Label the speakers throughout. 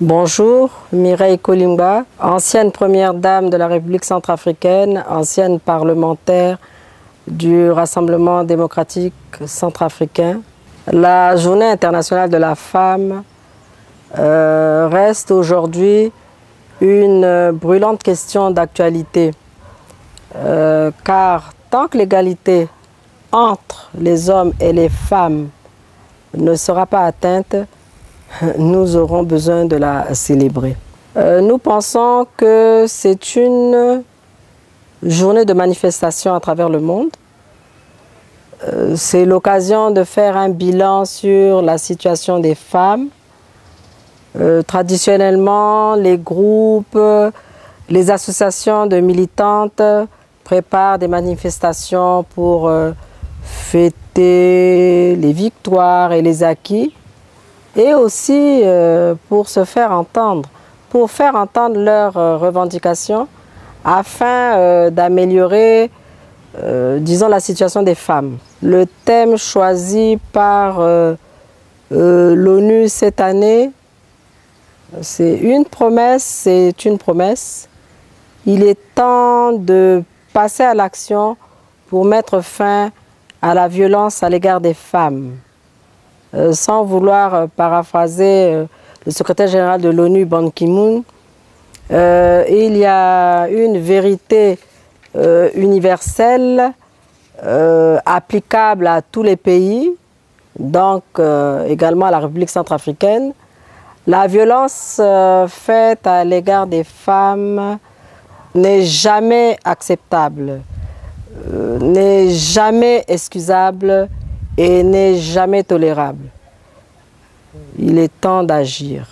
Speaker 1: Bonjour, Mireille Kolimba, ancienne première dame de la République centrafricaine, ancienne parlementaire du Rassemblement démocratique centrafricain. La Journée internationale de la femme reste aujourd'hui une brûlante question d'actualité, car tant que l'égalité entre les hommes et les femmes ne sera pas atteinte, nous aurons besoin de la célébrer. Nous pensons que c'est une journée de manifestation à travers le monde. C'est l'occasion de faire un bilan sur la situation des femmes. Traditionnellement, les groupes, les associations de militantes préparent des manifestations pour fêter les victoires et les acquis, et aussi pour se faire entendre, pour faire entendre leurs revendications afin d'améliorer, disons, la situation des femmes. Le thème choisi par l'ONU cette année, c'est une promesse, Il est temps de passer à l'action pour mettre fin à la violence à l'égard des femmes. Sans vouloir paraphraser le secrétaire général de l'ONU, Ban Ki-moon, il y a une vérité universelle applicable à tous les pays, donc également à la République centrafricaine. La violence faite à l'égard des femmes n'est jamais acceptable, n'est jamais excusable et n'est jamais tolérable. Il est temps d'agir.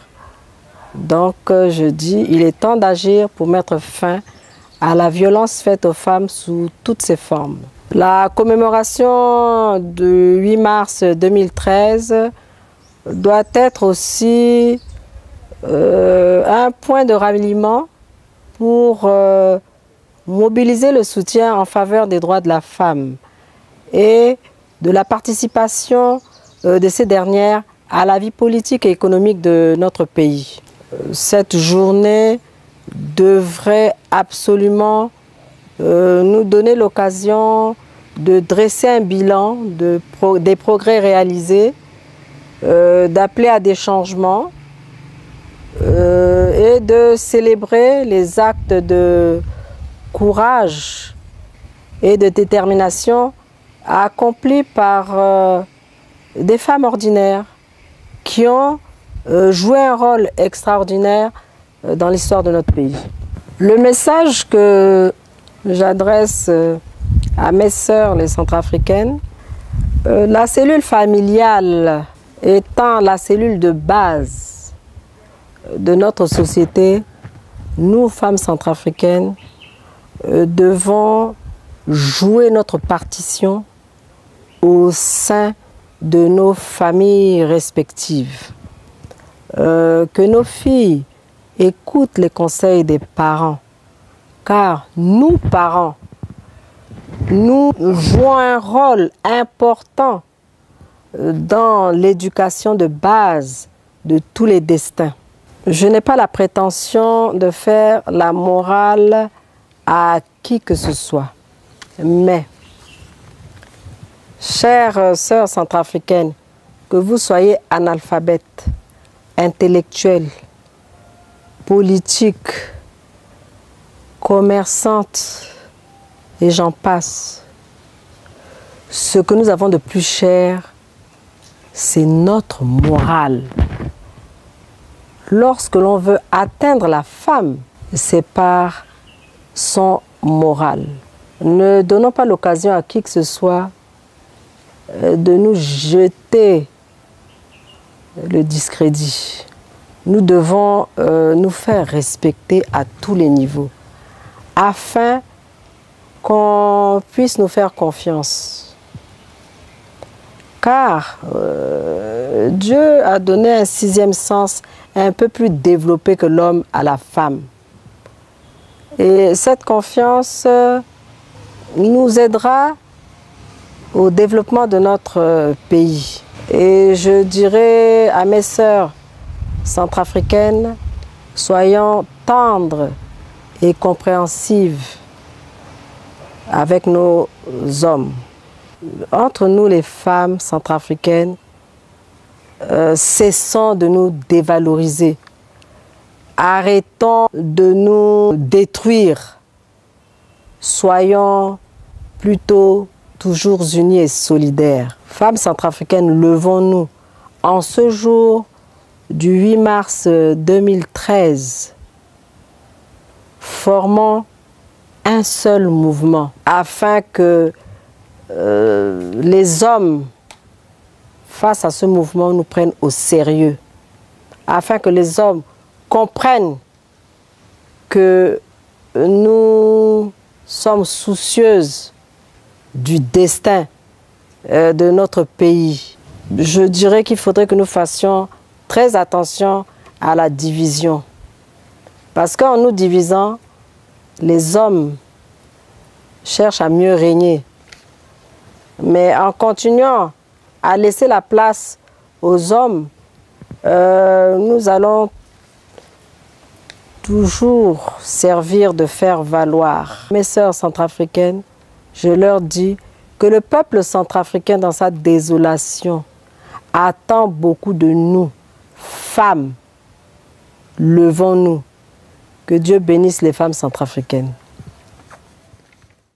Speaker 1: Donc je dis, il est temps d'agir pour mettre fin à la violence faite aux femmes sous toutes ses formes. La commémoration du 8 mars 2013 doit être aussi un point de ralliement pour mobiliser le soutien en faveur des droits de la femme et de la participation de ces dernières à la vie politique et économique de notre pays. Cette journée devrait absolument nous donner l'occasion de dresser un bilan des progrès réalisés, d'appeler à des changements et de célébrer les actes de courage et de détermination accomplis par des femmes ordinaires qui ont joué un rôle extraordinaire dans l'histoire de notre pays. Le message que j'adresse à mes sœurs, les centrafricaines, la cellule familiale étant la cellule de base de notre société, nous, femmes centrafricaines, devons jouer notre partition au sein de nos familles respectives. Que nos filles écoutent les conseils des parents, car nous, parents, nous jouons un rôle important dans l'éducation de base de tous les destins. Je n'ai pas la prétention de faire la morale à qui que ce soit, mais chères sœurs centrafricaines, que vous soyez analphabètes, intellectuelles, politiques, commerçantes, et j'en passe, ce que nous avons de plus cher, c'est notre morale. Lorsque l'on veut atteindre la femme, c'est par son moral. Ne donnons pas l'occasion à qui que ce soit de nous jeter le discrédit. Nous devons nous faire respecter à tous les niveaux afin qu'on puisse nous faire confiance. Car Dieu a donné un sixième sens un peu plus développé que l'homme à la femme. Et cette confiance nous aidera au développement de notre pays. Et je dirais à mes sœurs centrafricaines, soyons tendres et compréhensives avec nos hommes. Entre nous, les femmes centrafricaines, cessons de nous dévaloriser. Arrêtons de nous détruire. Soyons plutôt toujours unis et solidaires. Femmes centrafricaines, levons-nous. En ce jour du 8 mars 2013, formons un seul mouvement afin que les hommes, face à ce mouvement, nous prennent au sérieux. Afin que les hommes comprennent que nous sommes soucieuses du destin de notre pays. Je dirais qu'il faudrait que nous fassions très attention à la division. Parce qu'en nous divisant, les hommes cherchent à mieux régner. Mais en continuant à laisser la place aux hommes, nous allons toujours servir de faire valoir. Mes sœurs centrafricaines, je leur dis que le peuple centrafricain dans sa désolation attend beaucoup de nous, femmes. Levons-nous. Que Dieu bénisse les femmes centrafricaines.